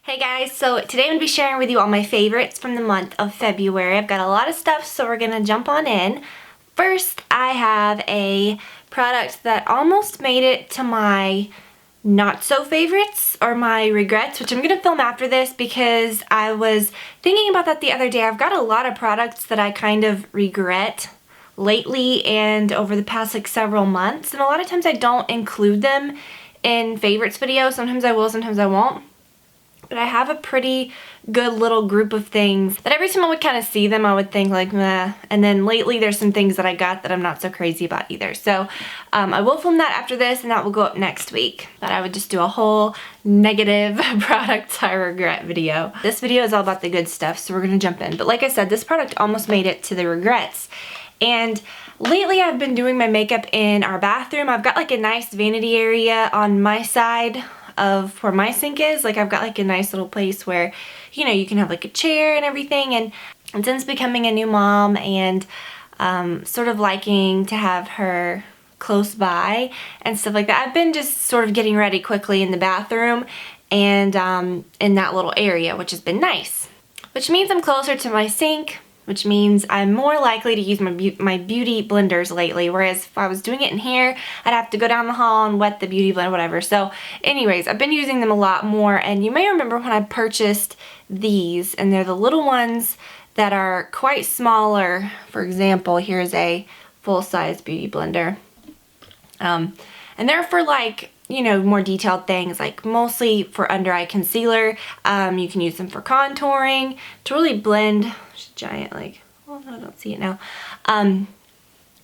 Hey guys, so today I'm going to be sharing with you all my favorites from the month of February. I've got a lot of stuff, so we're going to jump on in. First, I have a product that almost made it to my not so favorites or my regrets, which I'm going to film after this because I was thinking about that the other day. I've got a lot of products that I kind of regret lately and over the past several months, and a lot of times I don't include them in favorites videos. Sometimes I will, sometimes I won't. But I have a pretty good little group of things that every time I would kind of see them, I would think like, meh. And then lately there's some things that I got that I'm not so crazy about either. So I will film that after this, and that will go up next week. But I would just do a whole negative products I regret video. This video is all about the good stuff, so we're going to jump in. But like I said, this product almost made it to the regrets. And lately I've been doing my makeup in our bathroom. I've got like a nice vanity area on my side of where my sink is. Like I've got like a nice little place where, you know, you can have like a chair and everything. And since becoming a new mom and sort of liking to have her close by and stuff like that, I've been just sort of getting ready quickly in the bathroom and in that little area, which has been nice. Which means I'm closer to my sink, which means I'm more likely to use my beauty blenders lately, whereas if I was doing it in here, I'd have to go down the hall and wet the beauty blender, whatever. So anyways, I've been using them a lot more, and you may remember when I purchased these, and they're the little ones that are quite smaller. For example, here's a full-size beauty blender. And they're for like, you know, more detailed things, like mostly for under eye concealer. You can use them for contouring to really blend, giant, like, well, no, I don't see it now, to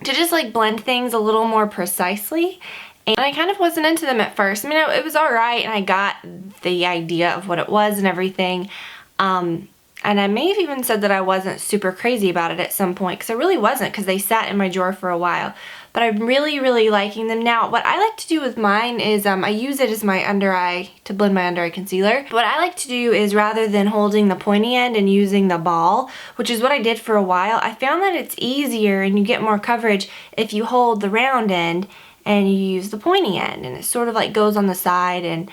just like blend things a little more precisely. And I kind of wasn't into them at first. I mean, it was all right, and I got the idea of what it was and everything. And I may have even said that I wasn't super crazy about it at some point, because I really wasn't, because they sat in my drawer for a while. But I'm really, really liking them now. What I like to do with mine is I use it as my under eye, to blend my under eye concealer. What I like to do is, rather than holding the pointy end and using the ball, which is what I did for a while, I found that it's easier and you get more coverage if you hold the round end and you use the pointy end. And it sort of like goes on the side, and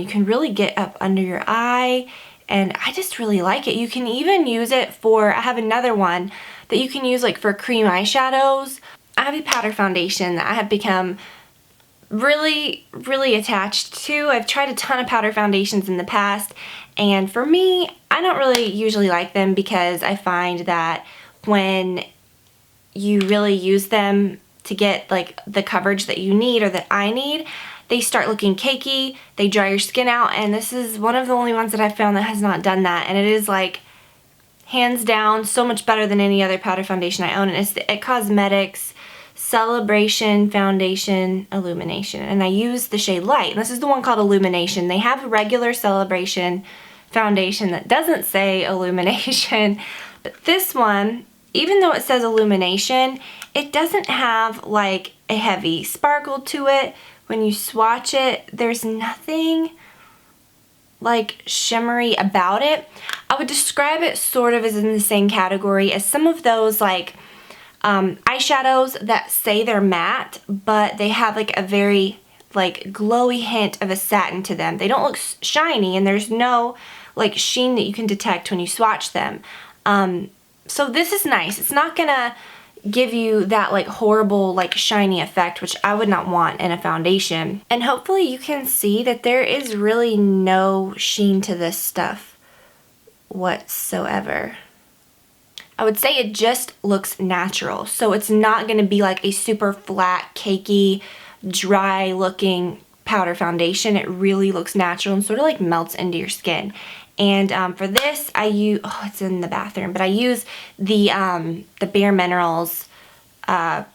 you can really get up under your eye. And I just really like it. You can even use it for, I have another one that you can use like for cream eyeshadows. I have a powder foundation that I have become really, really attached to. I've tried a ton of powder foundations in the past, and for me, I don't really usually like them because I find that when you really use them to get like the coverage that you need or that I need, they start looking cakey, they dry your skin out, and this is one of the only ones that I've found that has not done that, and it is like hands down so much better than any other powder foundation I own. And it's the It Cosmetics Celebration Foundation Illumination, and I use the shade Light, and this is the one called Illumination. They have a regular Celebration foundation that doesn't say Illumination, but this one, even though it says Illumination, it doesn't have like a heavy sparkle to it. When you swatch it, there's nothing like shimmery about it. I would describe it sort of as in the same category as some of those like eyeshadows that say they're matte, but they have like a very like glowy hint of a satin to them. They don't look shiny, and there's no like sheen that you can detect when you swatch them. So this is nice. It's not gonna give you that like horrible like shiny effect, which I would not want in a foundation. And hopefully you can see that there is really no sheen to this stuff whatsoever. I would say it just looks natural. So it's not going to be like a super flat, cakey, dry looking powder foundation. It really looks natural and sort of like melts into your skin. And for this, I use, oh, it's in the bathroom, but I use the Bare Minerals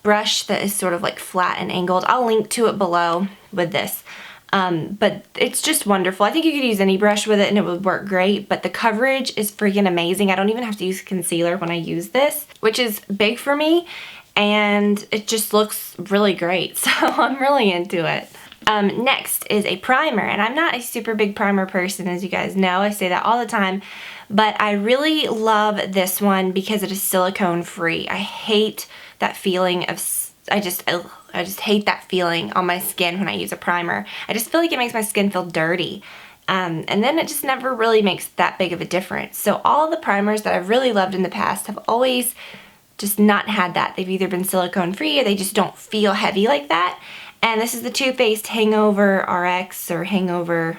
brush that is sort of like flat and angled. I'll link to it below with this. But it's just wonderful. I think you could use any brush with it and it would work great, but the coverage is freaking amazing. I don't even have to use concealer when I use this, which is big for me, and it just looks really great. So I'm really into it. Next is a primer, and I'm not a super big primer person, as you guys know. I say that all the time, but I really love this one because it is silicone free. I hate that feeling of, I just hate that feeling on my skin when I use a primer. I just feel like it makes my skin feel dirty. And then it just never really makes that big of a difference. So all the primers that I've really loved in the past have always just not had that. They've either been silicone free or they just don't feel heavy like that. And this is the Too Faced Hangover RX or Hangover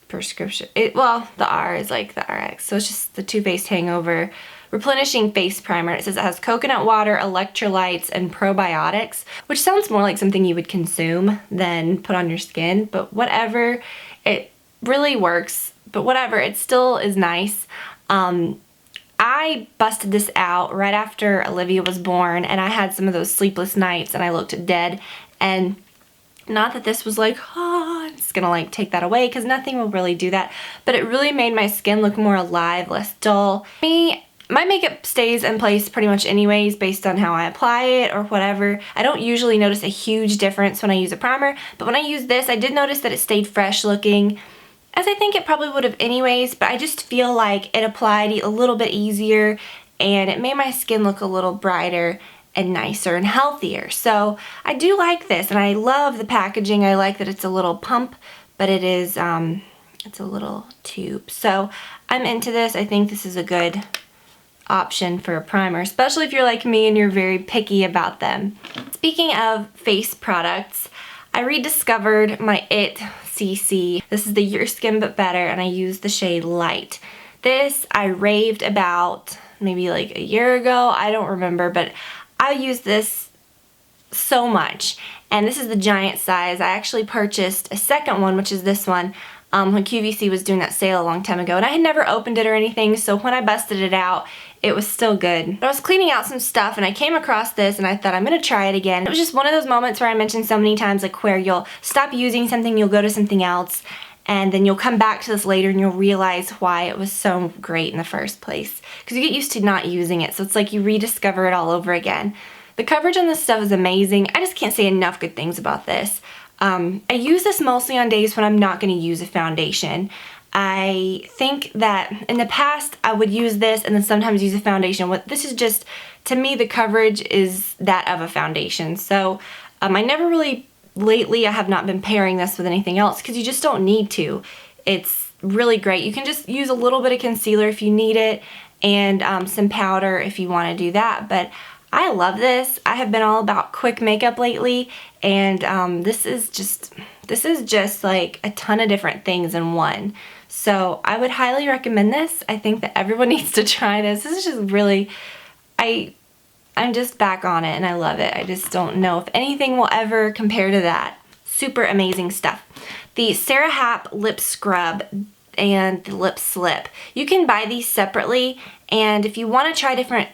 Prescription. Well, the R is like the RX. So it's just the Too Faced Hangover Replenishing Face Primer. It says it has coconut water, electrolytes, and probiotics, which sounds more like something you would consume than put on your skin, but whatever, it really works, but whatever, it still is nice. I busted this out right after Olivia was born, and I had some of those sleepless nights and I looked dead, and not that this was like, oh, it's gonna like take that away, because nothing will really do that, but it really made my skin look more alive, less dull. My makeup stays in place pretty much anyways based on how I apply it or whatever. I don't usually notice a huge difference when I use a primer, but when I use this, I did notice that it stayed fresh looking, as I think it probably would have anyways, but I just feel like it applied a little bit easier and it made my skin look a little brighter and nicer and healthier. So I do like this, and I love the packaging. I like that it's a little pump, but it is, it's a little tube. So I'm into this. I think this is a good option for a primer, especially if you're like me and you're very picky about them. Speaking of face products, I rediscovered my IT CC. This is the Your Skin But Better, and I use the shade Light. This I raved about maybe like a year ago, I don't remember, but I use this so much, and this is the giant size. I actually purchased a second one, which is this one, when QVC was doing that sale a long time ago, and I had never opened it or anything, so when I busted it out, it was still good. But I was cleaning out some stuff and I came across this and I thought I'm gonna try it again. It was just one of those moments where I mentioned so many times, like where you'll stop using something, you'll go to something else, and then you'll come back to this later and you'll realize why it was so great in the first place. Because you get used to not using it, so it's like you rediscover it all over again. The coverage on this stuff is amazing. I just can't say enough good things about this. I use this mostly on days when I'm not going to use a foundation. I think that in the past I would use this and then sometimes use a foundation. This is just, to me, the coverage is that of a foundation. So I never really, lately I have not been pairing this with anything else because you just don't need to. It's really great. You can just use a little bit of concealer if you need it, and some powder if you want to do that. But I love this. I have been all about quick makeup lately, and this is just like a ton of different things in one. So I would highly recommend this. I think that everyone needs to try this. This is just really, I'm just back on it and I love it. I just don't know if anything will ever compare to that. Super amazing stuff. The Sarah Happ Lip Scrub and the Lip Slip. You can buy these separately, and if you want to try different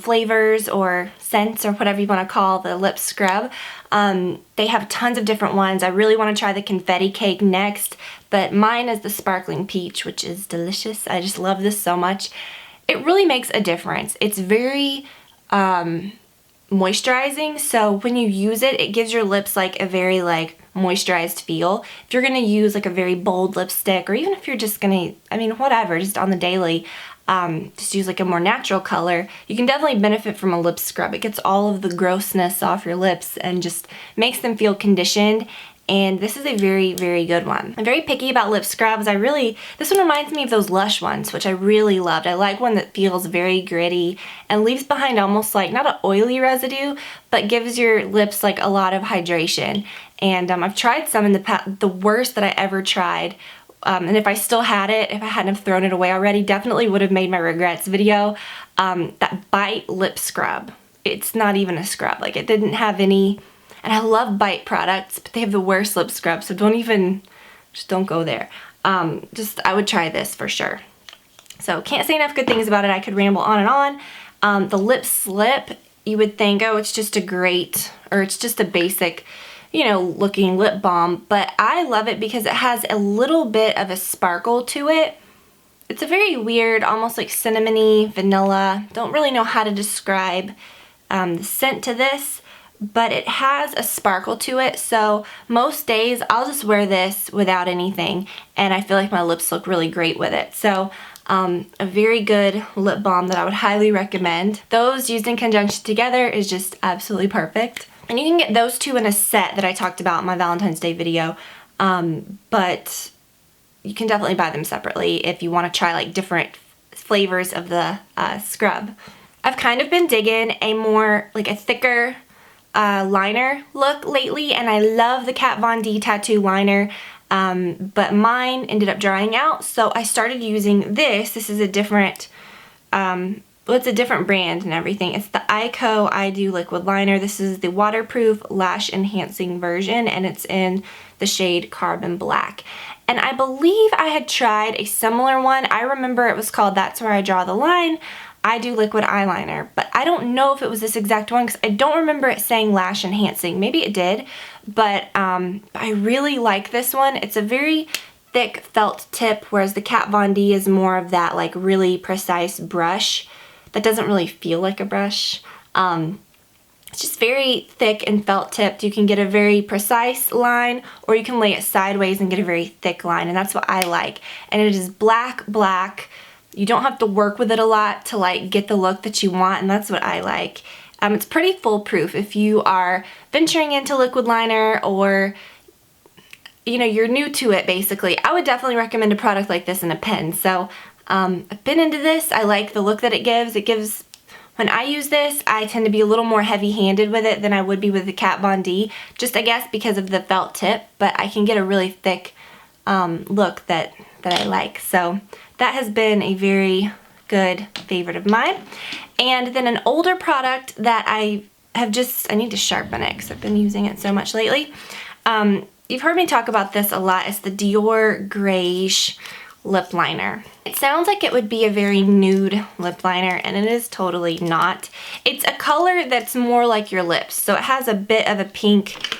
flavors or scents or whatever you want to call the lip scrub, they have tons of different ones. I really want to try the confetti cake next, but mine is the sparkling peach, which is delicious. I just love this so much. It really makes a difference. It's very moisturizing, so when you use it, it gives your lips like a very like moisturized feel. If you're gonna use like a very bold lipstick, or even if you're just gonna, I mean, whatever, just on the daily, just use like a more natural color, you can definitely benefit from a lip scrub. It gets all of the grossness off your lips and just makes them feel conditioned. And this is a very, very good one. I'm very picky about lip scrubs. This one reminds me of those Lush ones, which I really loved. I like one that feels very gritty and leaves behind almost like, not an oily residue, but gives your lips like a lot of hydration. And I've tried some in the past. The worst that I ever tried, and if I still had it, if I hadn't have thrown it away already, definitely would have made my regrets video, that Bite Lip Scrub. It's not even a scrub. Like, it didn't have any. And I love Bite products, but they have the worst lip scrub, so just don't go there. I would try this for sure. So can't say enough good things about it. I could ramble on and on. The Lip Slip, you would think, oh, it's just a basic, looking lip balm, but I love it because it has a little bit of a sparkle to it. It's a very weird, almost like cinnamony, vanilla. Don't really know how to describe the scent to this, but it has a sparkle to it, so most days I'll just wear this without anything, and I feel like my lips look really great with it. So a very good lip balm that I would highly recommend. Those used in conjunction together is just absolutely perfect. And you can get those two in a set that I talked about in my Valentine's Day video, but you can definitely buy them separately if you want to try like different flavors of the scrub. I've kind of been digging a more, like a thicker liner look lately, and I love the Kat Von D tattoo liner, but mine ended up drying out, so I started using this. This is a different, well, it's a different brand and everything. It's the Ico I Do Liquid Liner. This is the waterproof lash enhancing version, and it's in the shade Carbon Black. And I believe I had tried a similar one. I remember it was called That's Where I Draw the Line, I Do Liquid Eyeliner, but I don't know if it was this exact one because I don't remember it saying lash enhancing. Maybe it did, but I really like this one. It's a very thick felt tip, whereas the Kat Von D is more of that like really precise brush that doesn't really feel like a brush. It's just very thick and felt tipped. You can get a very precise line, or you can lay it sideways and get a very thick line, and that's what I like. And it is black. You don't have to work with it a lot to like get the look that you want, and that's what I like. It's pretty foolproof if you are venturing into liquid liner, or you know, you're new to it basically. I would definitely recommend a product like this in a pen. So I've been into this. I like the look that it gives. When I use this, I tend to be a little more heavy-handed with it than I would be with the Kat Von D, just I guess because of the felt tip, but I can get a really thick look that I like. So that has been a very good favorite of mine. And then an older product that I need to sharpen it because I've been using it so much lately. You've heard me talk about this a lot. It's the Dior Grayish lip liner. It sounds like it would be a very nude lip liner, and it is totally not. It's a color that's more like your lips, so it has a bit of a pink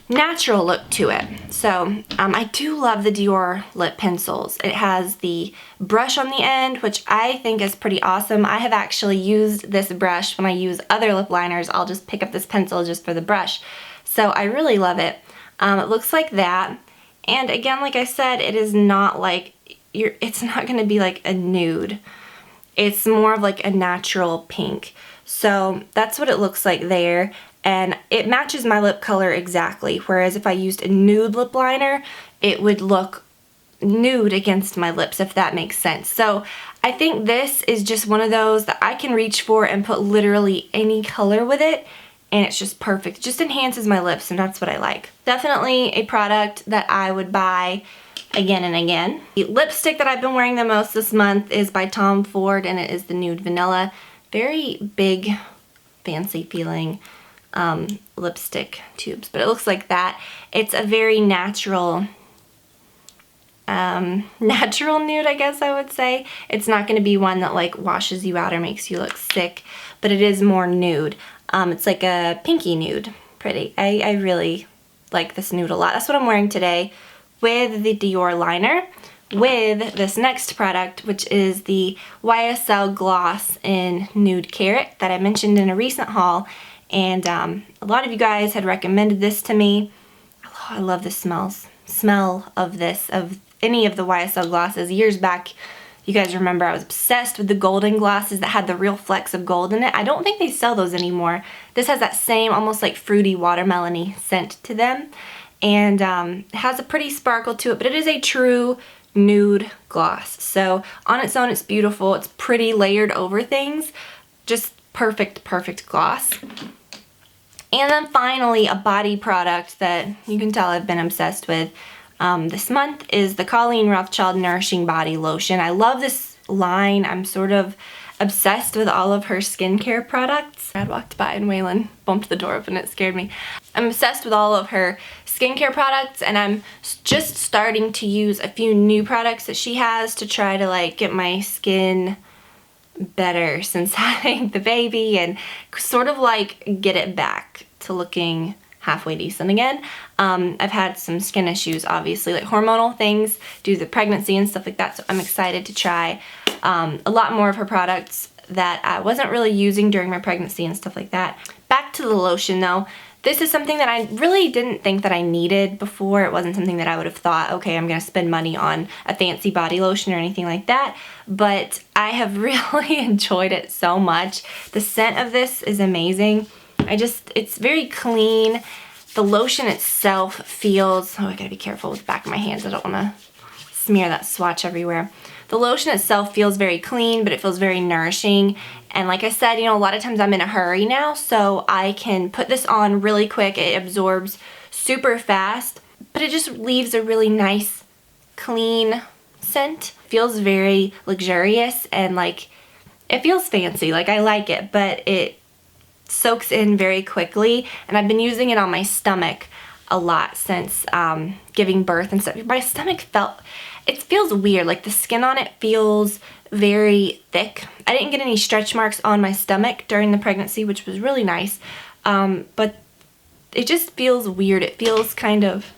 natural look to it. So I do love the Dior lip pencils. It has the brush on the end, which I think is pretty awesome. I have actually used this brush when I use other lip liners. I'll just pick up this pencil just for the brush. So I really love it. It looks like that. And again, like I said, it is not like it's not going to be like a nude. It's more of like a natural pink. So that's what it looks like there. And it matches my lip color exactly. Whereas if I used a nude lip liner, it would look nude against my lips, if that makes sense. So I think this is just one of those that I can reach for and put literally any color with it, and it's just perfect. It just enhances my lips, and that's what I like. Definitely a product that I would buy again and again. The lipstick that I've been wearing the most this month is by Tom Ford, and it is the Nude Vanilla. Very big, fancy feeling lipstick tubes, but it looks like that. It's a very natural nude, I guess I would say. It's not going to be one that like washes you out or makes you look sick, but it is more nude. It's like a pinky nude. Pretty. I really like this nude a lot. That's what I'm wearing today with the Dior liner, with this next product, which is the YSL Gloss in Nude Carrot that I mentioned in a recent haul. And a lot of you guys had recommended this to me. Oh, I love the smell of this, of any of the YSL glosses. Years back, you guys remember I was obsessed with the golden glosses that had the real flecks of gold in it. I don't think they sell those anymore. This has that same almost like fruity watermelon-y scent to them. And it has a pretty sparkle to it, but it is a true nude gloss. So on its own, it's beautiful. It's pretty layered over things. Just perfect gloss. And then finally, a body product that you can tell I've been obsessed with this month is the Colleen Rothschild Nourishing Body Lotion. I love this line. I'm sort of obsessed with all of her skincare products. Brad walked by and Waylon bumped the door open. It scared me. I'm obsessed with all of her skincare products, and I'm just starting to use a few new products that she has to try to like get my skin better since having the baby, and sort of like get it back to looking halfway decent again. I've had some skin issues, obviously, like hormonal things due to the pregnancy and stuff like that, so I'm excited to try a lot more of her products that I wasn't really using during my pregnancy and stuff like that. Back to the lotion though. This is something that I really didn't think that I needed before. It wasn't something that I would have thought, okay, I'm gonna spend money on a fancy body lotion or anything like that, but I have really enjoyed it so much. The scent of this is amazing. It's very clean. The lotion itself feels, oh, I gotta be careful with the back of my hands. I don't wanna smear that swatch everywhere. The lotion itself feels very clean, but it feels very nourishing. And like I said, you know, a lot of times I'm in a hurry now, so I can put this on really quick. It absorbs super fast, but it just leaves a really nice, clean scent. It feels very luxurious and like, it feels fancy. Like, I like it, but it soaks in very quickly. And I've been using it on my stomach a lot since giving birth and stuff. My stomach it feels weird. Like, the skin on it feels very thick. I didn't get any stretch marks on my stomach during the pregnancy, which was really nice. But it just feels weird. It feels kind of...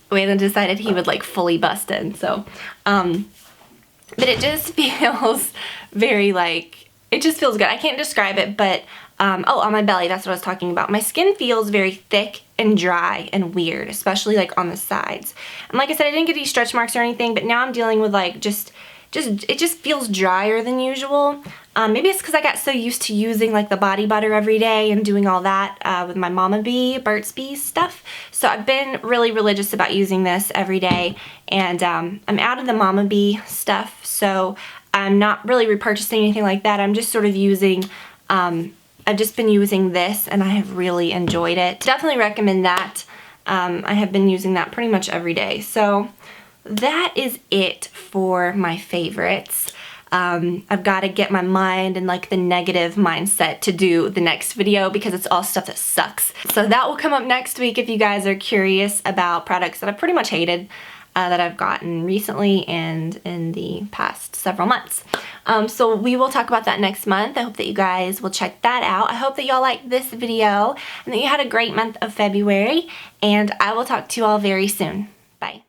Waylon decided he would like fully bust in, so... But it just feels very like... It just feels good. I can't describe it, but... oh, on my belly, that's what I was talking about. My skin feels very thick and dry and weird, especially like on the sides. And like I said, I didn't get any stretch marks or anything, but now I'm dealing with like it just feels drier than usual. Maybe it's because I got so used to using like the body butter every day and doing all that with my Mama Bee, Burt's Bees stuff. So I've been really religious about using this every day, and I'm out of the Mama Bee stuff, so I'm not really repurchasing anything like that. I'm just sort of using I've just been using this, and I have really enjoyed it. Definitely recommend that. I have been using that pretty much every day. So that is it for my favorites. I've got to get my mind in like the negative mindset to do the next video because it's all stuff that sucks. So that will come up next week if you guys are curious about products that I've pretty much hated that I've gotten recently and in the past several months. So we will talk about that next month. I hope that you guys will check that out. I hope that y'all liked this video and that you had a great month of February, and I will talk to you all very soon. Bye.